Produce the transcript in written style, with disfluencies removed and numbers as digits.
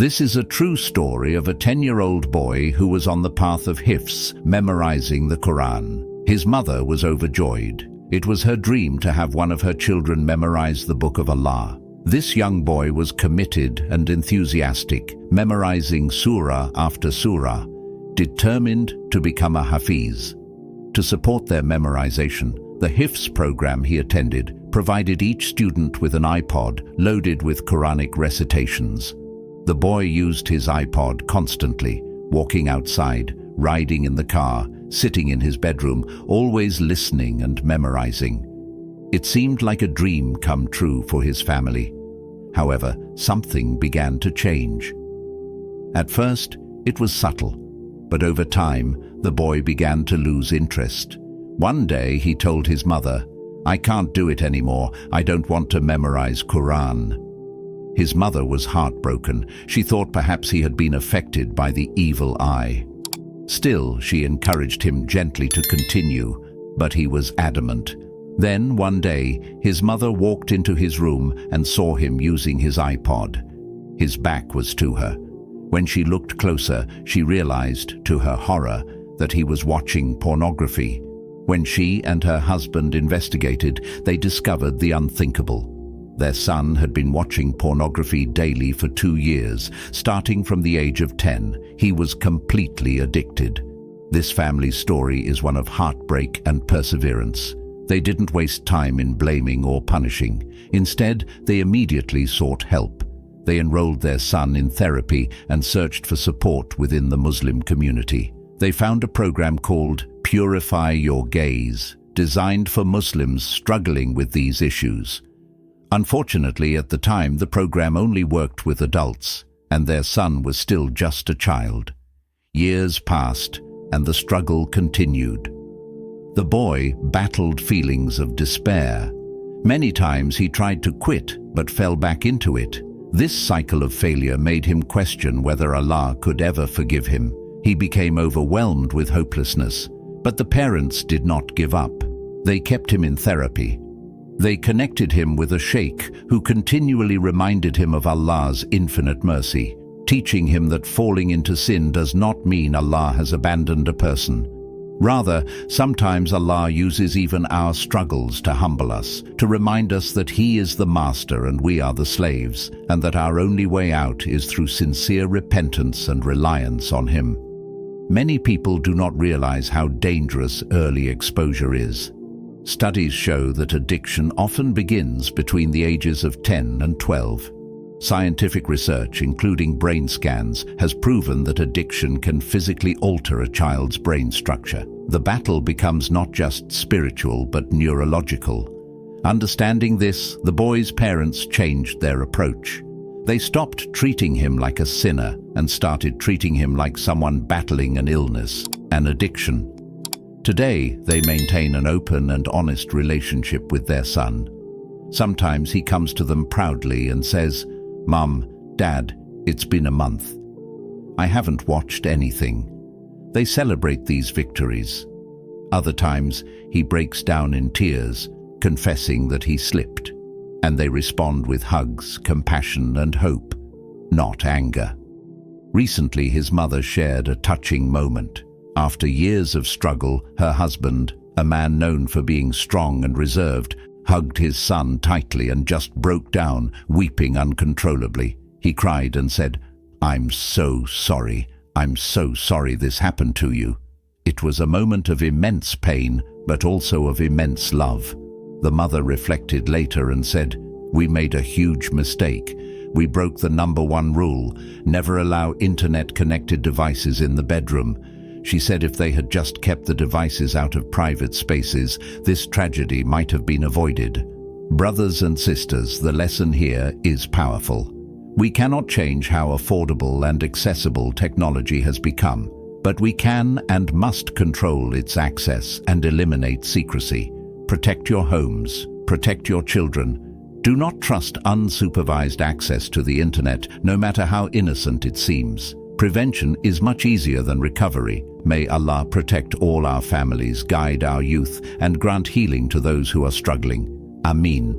This is a true story of a 10-year-old boy who was on the path of hifz, memorizing the Quran. His mother was overjoyed. It was her dream to have one of her children memorize the Book of Allah. This young boy was committed and enthusiastic, memorizing surah after surah, determined to become a hafiz. To support their memorization, the hifz program he attended provided each student with an iPod loaded with Quranic recitations. The boy used his iPod constantly, walking outside, riding in the car, sitting in his bedroom, always listening and memorizing. It seemed like a dream come true for his family. However, something began to change. At first, it was subtle, but over time, the boy began to lose interest. One day, he told his mother, "I can't do it anymore. I don't want to memorize Quran." His mother was heartbroken. She thought perhaps he had been affected by the evil eye. Still, she encouraged him gently to continue, but he was adamant. Then, one day, his mother walked into his room and saw him using his iPod. His back was to her. When she looked closer, she realized, to her horror, that he was watching pornography. When she and her husband investigated, they discovered the unthinkable. Their son had been watching pornography daily for 2 years. Starting from the age of 10, he was completely addicted. This family's story is one of heartbreak and perseverance. They didn't waste time in blaming or punishing. Instead, they immediately sought help. They enrolled their son in therapy and searched for support within the Muslim community. They found a program called Purify Your Gaze, designed for Muslims struggling with these issues. Unfortunately, at the time, the program only worked with adults, and their son was still just a child. Years passed, and the struggle continued. The boy battled feelings of despair. Many times he tried to quit, but fell back into it. This cycle of failure made him question whether Allah could ever forgive him. He became overwhelmed with hopelessness, but the parents did not give up. They kept him in therapy. They connected him with a sheikh who continually reminded him of Allah's infinite mercy, teaching him that falling into sin does not mean Allah has abandoned a person. Rather, sometimes Allah uses even our struggles to humble us, to remind us that He is the master and we are the slaves, and that our only way out is through sincere repentance and reliance on Him. Many people do not realize how dangerous early exposure is. Studies show that addiction often begins between the ages of 10 and 12. Scientific research, including brain scans, has proven that addiction can physically alter a child's brain structure. The battle becomes not just spiritual but neurological. Understanding this, the boy's parents changed their approach. They stopped treating him like a sinner and started treating him like someone battling an illness, an addiction. Today, they maintain an open and honest relationship with their son. Sometimes he comes to them proudly and says, "Mom, Dad, it's been a month. I haven't watched anything." They celebrate these victories. Other times, he breaks down in tears, confessing that he slipped, and they respond with hugs, compassion, and hope, not anger. Recently, his mother shared a touching moment. After years of struggle, her husband, a man known for being strong and reserved, hugged his son tightly and just broke down, weeping uncontrollably. He cried and said, "I'm so sorry. I'm so sorry this happened to you." It was a moment of immense pain, but also of immense love. The mother reflected later and said, "We made a huge mistake. We broke the #1 rule, never allow internet-connected devices in the bedroom." She said if they had just kept the devices out of private spaces, this tragedy might have been avoided. Brothers and sisters, the lesson here is powerful. We cannot change how affordable and accessible technology has become, but we can and must control its access and eliminate secrecy. Protect your homes, protect your children. Do not trust unsupervised access to the internet, no matter how innocent it seems. Prevention is much easier than recovery. May Allah protect all our families, guide our youth, and grant healing to those who are struggling. Ameen.